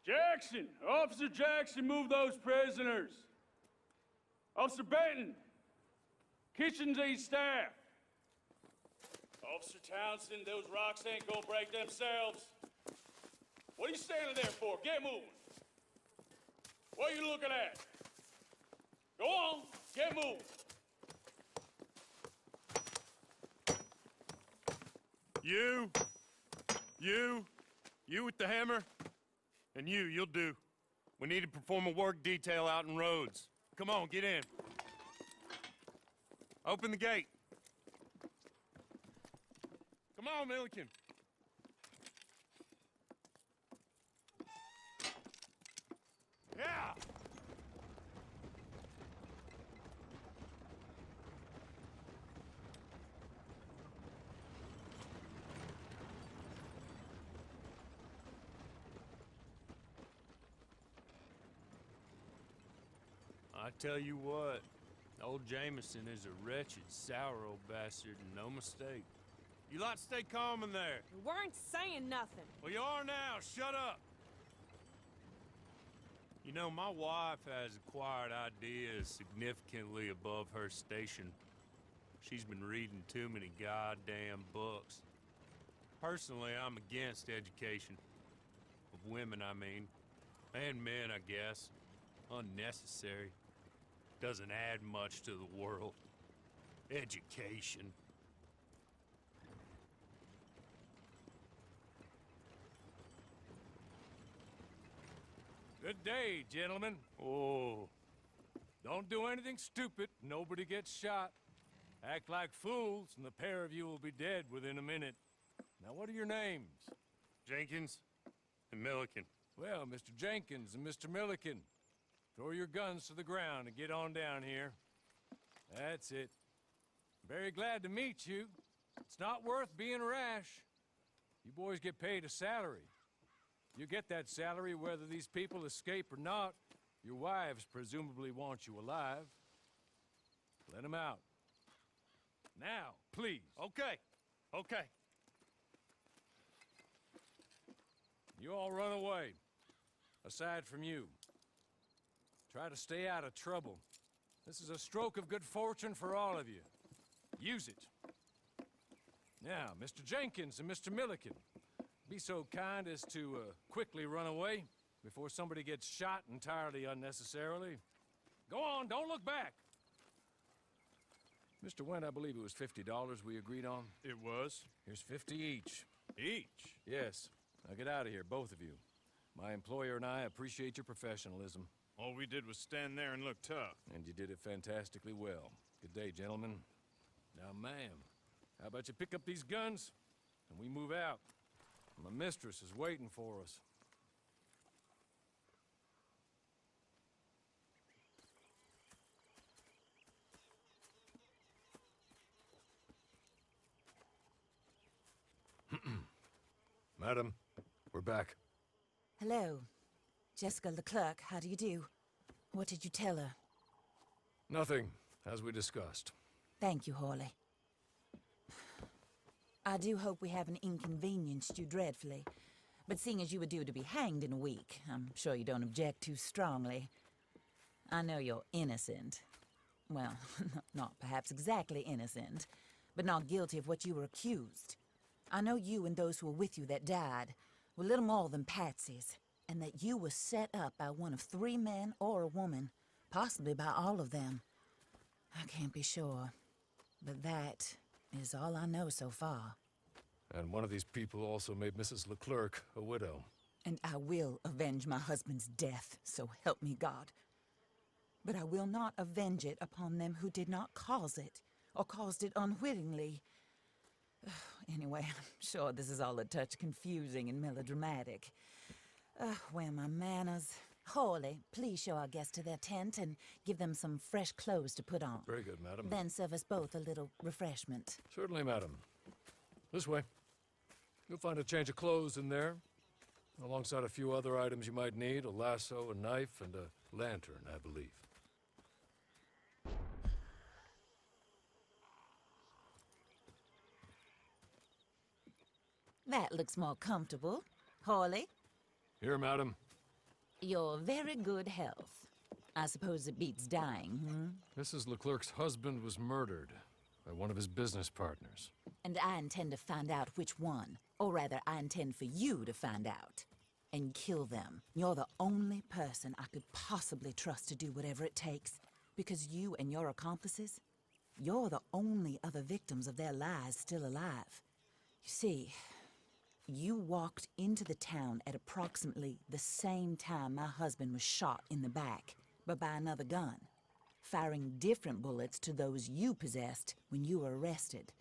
Jackson! Officer Jackson, move those prisoners. Officer Benton, kitchen's aide staff. Officer Townsend, those rocks ain't gonna break themselves. What are you standing there for? Get moving. What are you looking at? Go on, get moving. You with the hammer? And you'll do. We need to perform a work detail out in Rhodes. Come on, get in. Open the gate. Come on, Milliken. Yeah! I tell you what, old Jameson is a wretched, sour old bastard, and no mistake. You lot stay calm in there. We weren't saying nothing. Well, you are now. Shut up. You know, my wife has acquired ideas significantly above her station. She's been reading too many goddamn books. Personally, I'm against education. Of women, I mean. And men, I guess. Unnecessary. Doesn't add much to the world. Education. Good day, gentlemen. Oh. Don't do anything stupid. Nobody gets shot. Act like fools, and the pair of you will be dead within a minute. Now, what are your names? Jenkins and Milliken. Well, Mr. Jenkins and Mr. Milliken, throw your guns to the ground and get on down here. That's it. Very glad to meet you. It's not worth being rash. You boys get paid a salary. You get that salary whether these people escape or not. Your wives presumably want you alive. Let him out. Now, please. Okay. Okay. You all run away. Aside from you. Try to stay out of trouble. This is a stroke of good fortune for all of you. Use it. Now, Mr. Jenkins and Mr. Milliken, be so kind as to quickly run away before somebody gets shot entirely unnecessarily. Go on, don't look back. Mr. Wendt, I believe it was $50 we agreed on. It was. Here's 50 each. Each? Yes. Now get out of here, both of you. My employer and I appreciate your professionalism. All we did was stand there and look tough. And you did it fantastically well. Good day, gentlemen. Now, ma'am, how about you pick up these guns and we move out? My mistress is waiting for us. Madam, we're back. Hello. Jessica Leclerc, how do you do? What did you tell her? Nothing, as we discussed. Thank you, Hawley. I do hope we haven't inconvenienced you dreadfully. But seeing as you were due to be hanged in a week, I'm sure you don't object too strongly. I know you're innocent. Well, not perhaps exactly innocent, but not guilty of what you were accused. I know you and those who were with you that died were little more than patsies, and that you were set up by one of 3 men or a woman, possibly by all of them. I can't be sure, but that is all I know so far. And one of these people also made Mrs. Leclerc a widow. And I will avenge my husband's death, so help me God. But I will not avenge it upon them who did not cause it, or caused it unwittingly. Anyway, I'm sure this is all a touch confusing and melodramatic. Where are my manners? Hawley, please show our guests to their tent and give them some fresh clothes to put on. Very good, madam. Then serve us both a little refreshment. Certainly, madam. This way. You'll find a change of clothes in there, alongside a few other items you might need, a lasso, a knife, and a lantern, I believe. That looks more comfortable. Hawley, Here, madam. your very good health. I suppose it beats dying, hmm? Mrs. Leclerc's husband was murdered by one of his business partners. And I intend to find out which one. Or rather, I intend for you to find out. And kill them. You're the only person I could possibly trust to do whatever it takes. Because you and your accomplices, you're the only other victims of their lies still alive. You see, you walked into the town at approximately the same time my husband was shot in the back, but by another gun, firing different bullets to those you possessed when you were arrested.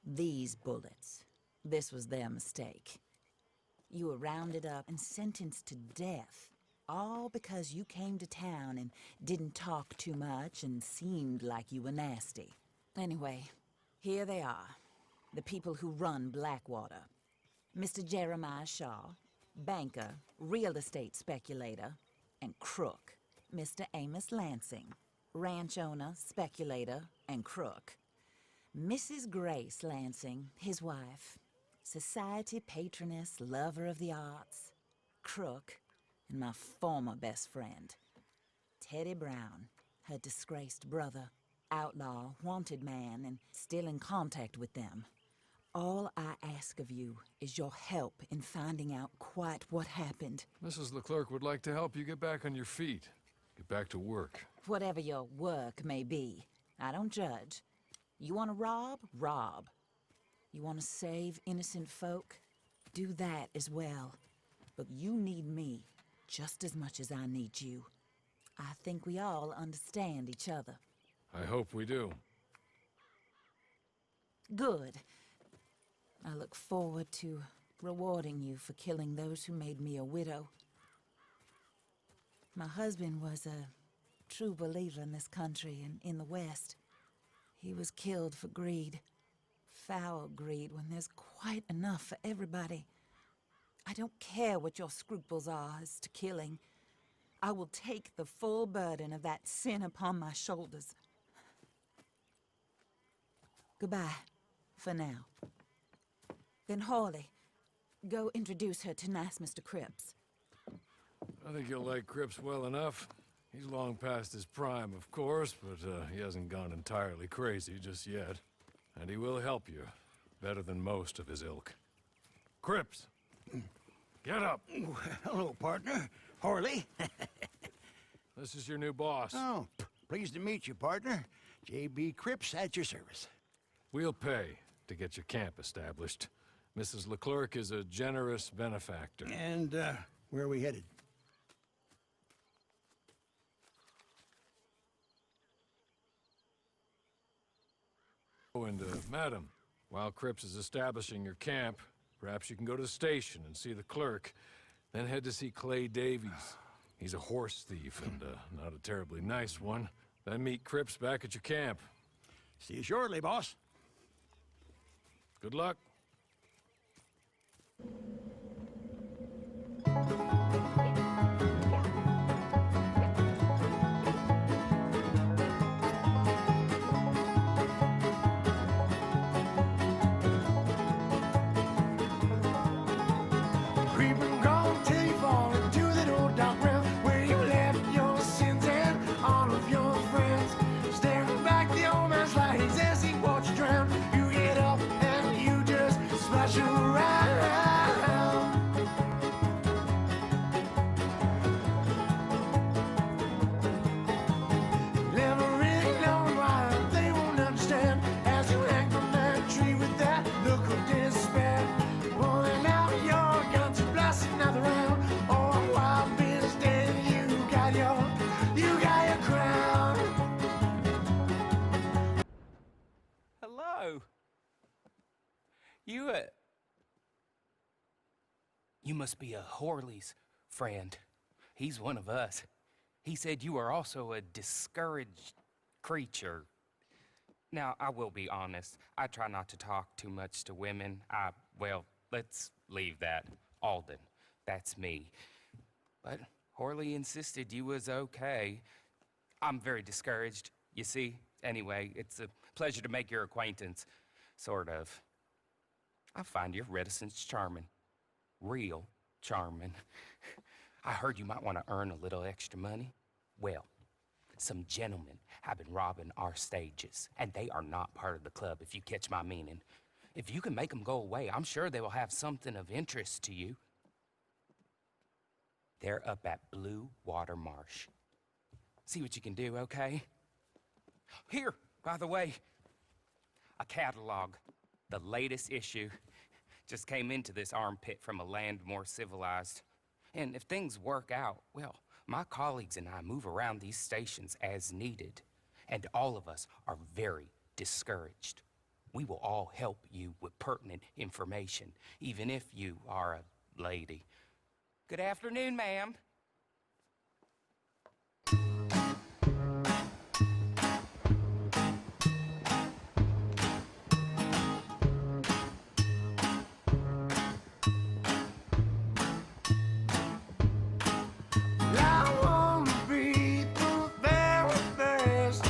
These bullets, this was their mistake. You were rounded up and sentenced to death, all because you came to town and didn't talk too much and seemed like you were nasty. Anyway, here they are. The people who run Blackwater. Mr. Jeremiah Shaw, banker, real estate speculator, and crook. Mr. Amos Lansing, ranch owner, speculator, and crook. Mrs. Grace Lansing, his wife, society patroness, lover of the arts, crook, and my former best friend. Teddy Brown, her disgraced brother, outlaw, wanted man, and still in contact with them. All I ask of you is your help in finding out quite what happened. Mrs. Leclerc would like to help you get back on your feet. Get back to work. Whatever your work may be, I don't judge. You want to rob? Rob. You want to save innocent folk? Do that as well. But you need me just as much as I need you. I think we all understand each other. I hope we do. Good. I look forward to rewarding you for killing those who made me a widow. My husband was a true believer in this country and in the West. He was killed for greed. Foul greed when there's quite enough for everybody. I don't care what your scruples are as to killing. I will take the full burden of that sin upon my shoulders. Goodbye, for now. Then Hawley, go introduce her to nice Mr. Cripps. I think you'll like Cripps well enough. He's long past his prime, of course, but he hasn't gone entirely crazy just yet. And he will help you, better than most of his ilk. Cripps, get up. Hello, partner. Hawley. This is your new boss. Oh, pleased to meet you, partner. J.B. Cripps at your service. We'll pay to get your camp established. Mrs. Leclerc is a generous benefactor. And, where are we headed? Oh, and, madam, while Cripps is establishing your camp, perhaps you can go to the station and see the clerk, then head to see Clay Davies. He's a horse thief and, not a terribly nice one. Then meet Cripps back at your camp. See you shortly, boss. Good luck. Creeping gone till you fall into that old dark ground where you left your sins and all of your friends. Staring back the old man's lights as he watched you drown. You get up and you just splash around. Never really knowing why they won't understand as you hang from that tree with that look of despair. Pulling out your guns and blasting another round. Oh, wild beast dead, you got your crown. Hello. You must be a Horley's friend. He's one of us. He said you are also a discouraged creature. Now, I will be honest. I try not to talk too much to women. Well, let's leave that. Alden, that's me. But Horley insisted you was okay. I'm very discouraged, you see. Anyway, it's a pleasure to make your acquaintance. Sort of. I find your reticence charming. Real charming. I heard you might want to earn a little extra money. Well, some gentlemen have been robbing our stages, and they are not part of the club, if you catch my meaning. If you can make them go away, I'm sure they will have something of interest to you. They're up at Blue Water Marsh. See what you can do, okay? Here, by the way, a catalog. The latest issue just came into this armpit from a land more civilized. And if things work out, well, my colleagues and I move around these stations as needed. And all of us are very discouraged. We will all help you with pertinent information, even if you are a lady. Good afternoon, ma'am. I wanna be the very best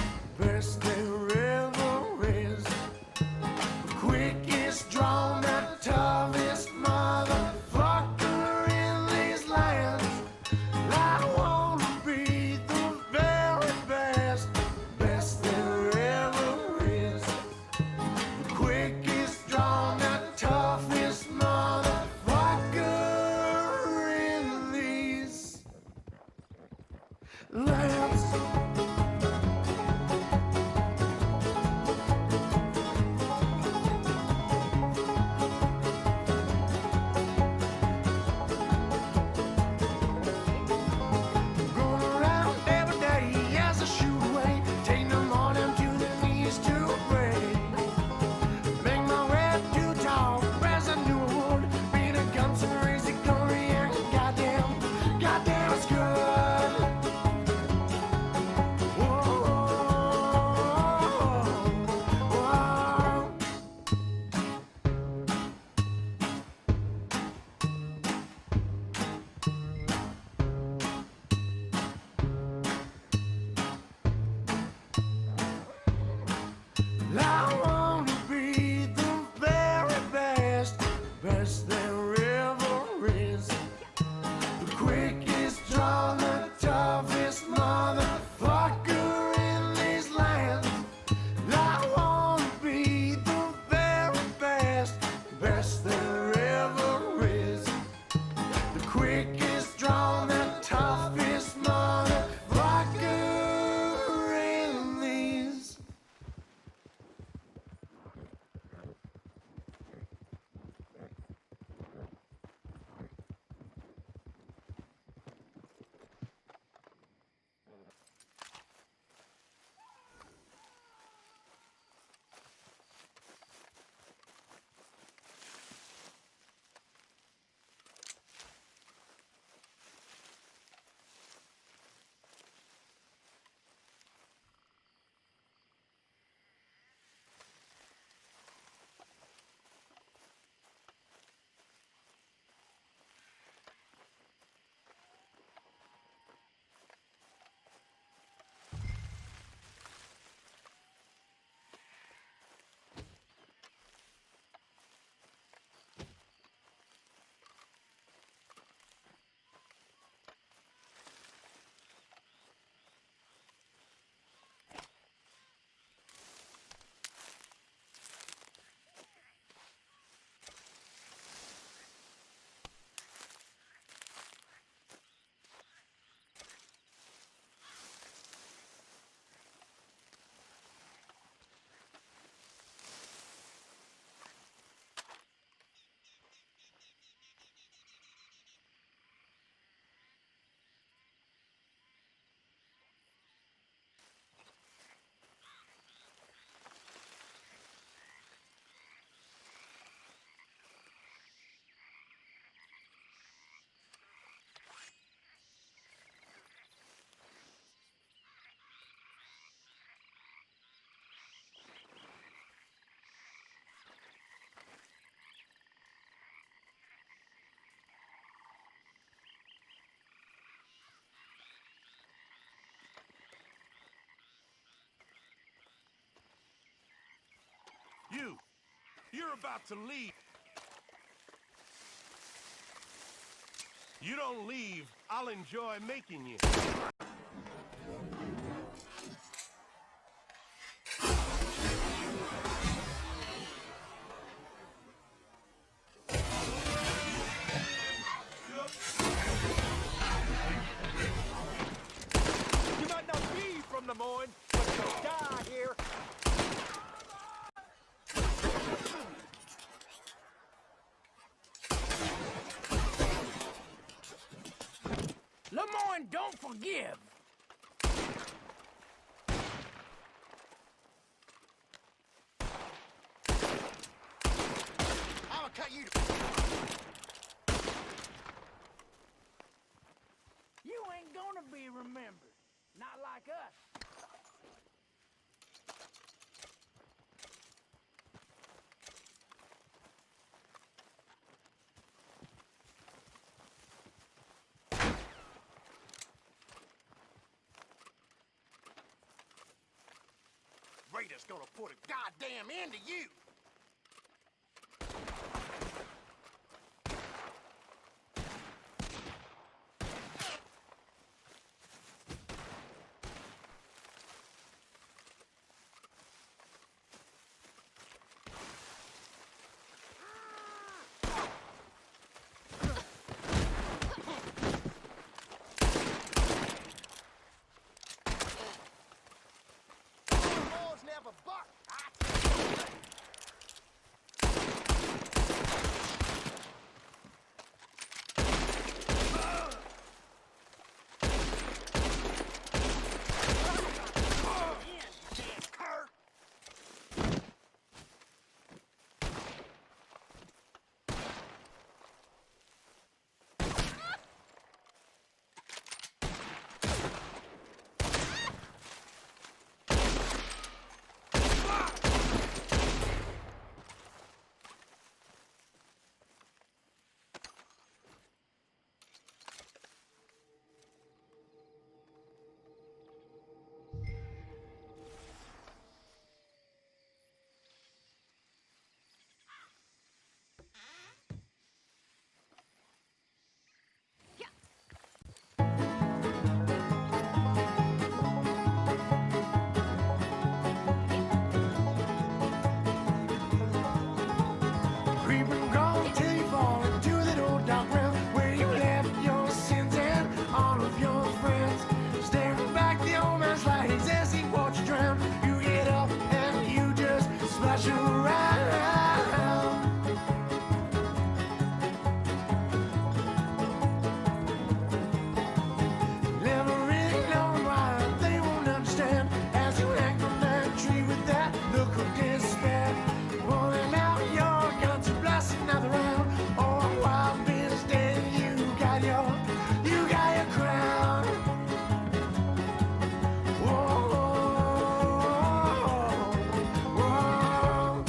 there ever is. The quickest drawn, the toughest motherfucker in these lands. I wanna be the very best there ever is. The quickest drawn, the toughest motherfucker in these lands. Going around every day as I shoot away, taking them all down to their knees to pray. Make my way to the top as I knew I would. Being a guns and crazy glory and goddamn it's good. You're about to leave. You don't leave, I'll enjoy making you. You might not be from Des Moines, but you'll die here. Lemoyne don't forgive. I'ma cut you. You ain't gonna be remembered. Not like us. Raider's gonna put a goddamn end to you. Laws never buck. I tell you that. Creep and crawl till you fall into that old dark ground where you left your sins and all of your friends. Staring back the old man's light as he watched you drown. You get up and you just splash around. Never really know why they won't understand as you hang from that tree with that look of despair. Pulling out your guns and blasting another round. Oh, wild beast dead, you got your crown. Whoa, whoa, whoa.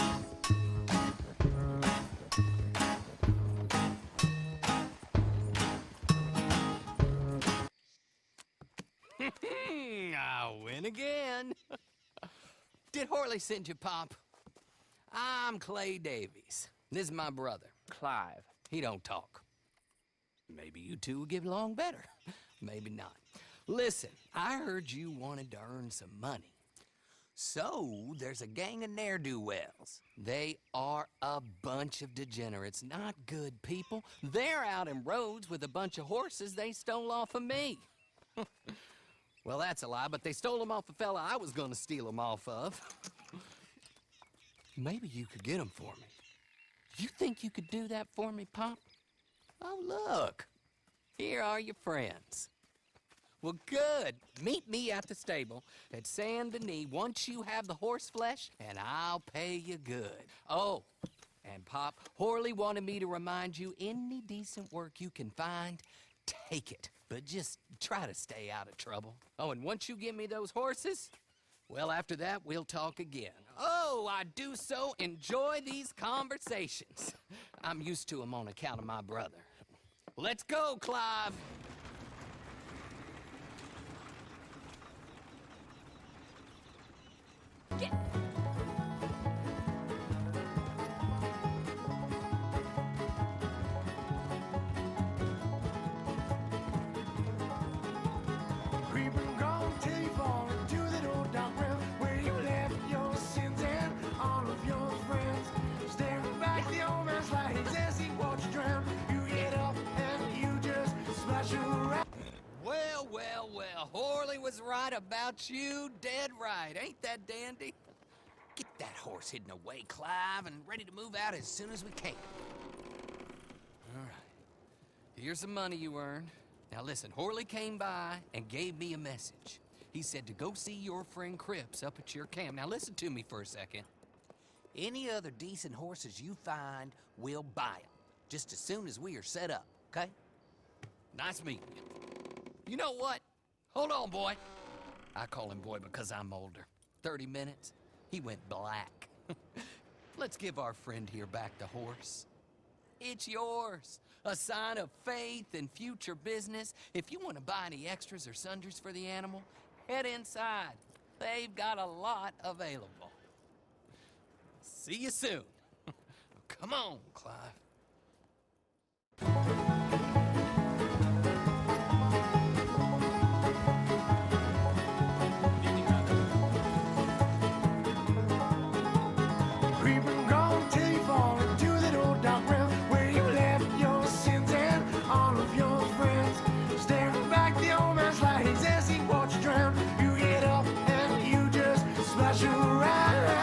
I win again. Did Horley send you, Pop? I'm Clay Davies. This is my brother. Clive. He don't talk. Maybe you two will get along better. Maybe not. Listen, I heard you wanted to earn some money. So, there's a gang of ne'er-do-wells. They are a bunch of degenerates, not good people. They're out in roads with a bunch of horses they stole off of me. Well, that's a lie, but they stole them off a fella I was gonna steal them off of. Maybe you could get them for me. You think you could do that for me, Pop? Oh, look. Here are your friends. Well, good. Meet me at the stable at Saint Denis once you have the horse flesh, and I'll pay you good. Oh, and Pop, Horley wanted me to remind you, any decent work you can find, take it. But just try to stay out of trouble. Oh, and once you give me those horses, well, after that, we'll talk again. Oh, I do so enjoy these conversations. I'm used to them on account of my brother. Let's go, Clive. Horley was right about you, dead right. Ain't that dandy? Get that horse hidden away, Clive, and ready to move out as soon as we can. All right. Here's the money you earned. Now listen, Horley came by and gave me a message. He said to go see your friend Cripps up at your camp. Now listen to me for a second. Any other decent horses you find, we'll buy them. Just as soon as we are set up, okay? Nice meeting you. You know what? Hold on, boy. I call him boy because I'm older. 30 minutes, he went black. Let's give our friend here back the horse. It's yours. A sign of faith and future business. If you want to buy any extras or sundries for the animal, head inside. They've got a lot available. See you soon. Come on, Clive. Creeping gone till you fall into that old dark ground where you left your sins and all of your friends. Staring back the old man's lights as he watched you drown. You get up and you just splash around.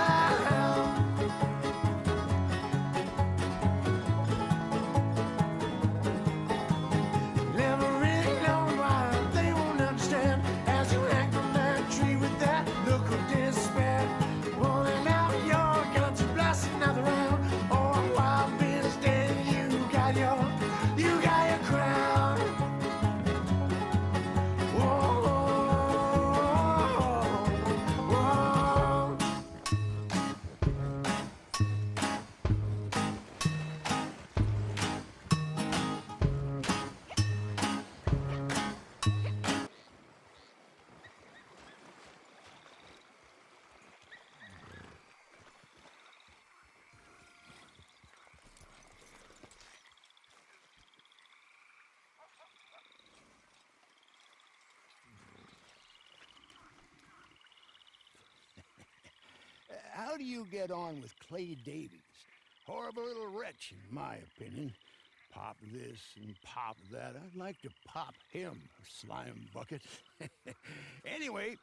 Never really known why they won't understand as you hang from that tree with that look of despair. Pulling out your guns and blasting another round. Oh, a wild beast day, you got your crown. Whoa, whoa, whoa. How do you get on with Clay Davies? Horrible little wretch, in my opinion. Pop this and pop that. I'd like to pop him, a slime bucket. Anyway,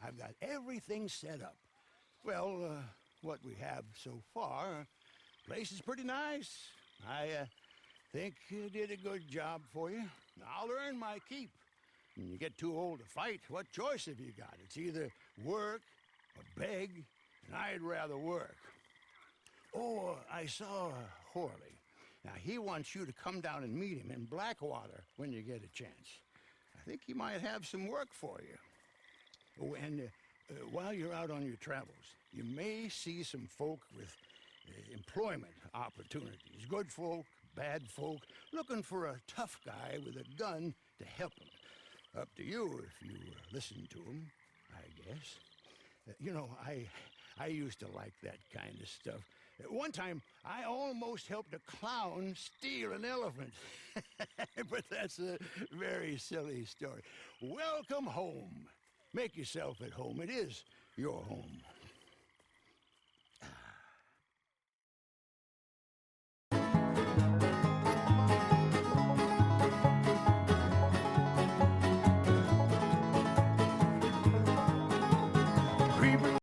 I've got everything set up. Well, what we have so far, place is pretty nice. I think you did a good job for you. I'll earn my keep. When you get too old to fight, what choice have you got? It's either work or beg, and I'd rather work. Oh, I saw Horley. Now, he wants you to come down and meet him in Blackwater when you get a chance. I think he might have some work for you. Oh, and while you're out on your travels, you may see some folk with employment opportunities. Good folk, bad folk, looking for a tough guy with a gun to help them. Up to you if you listen to him, I guess. You know, I used to like that kind of stuff. One time, I almost helped a clown steal an elephant. But that's a very silly story. Welcome home. Make yourself at home. It is your home.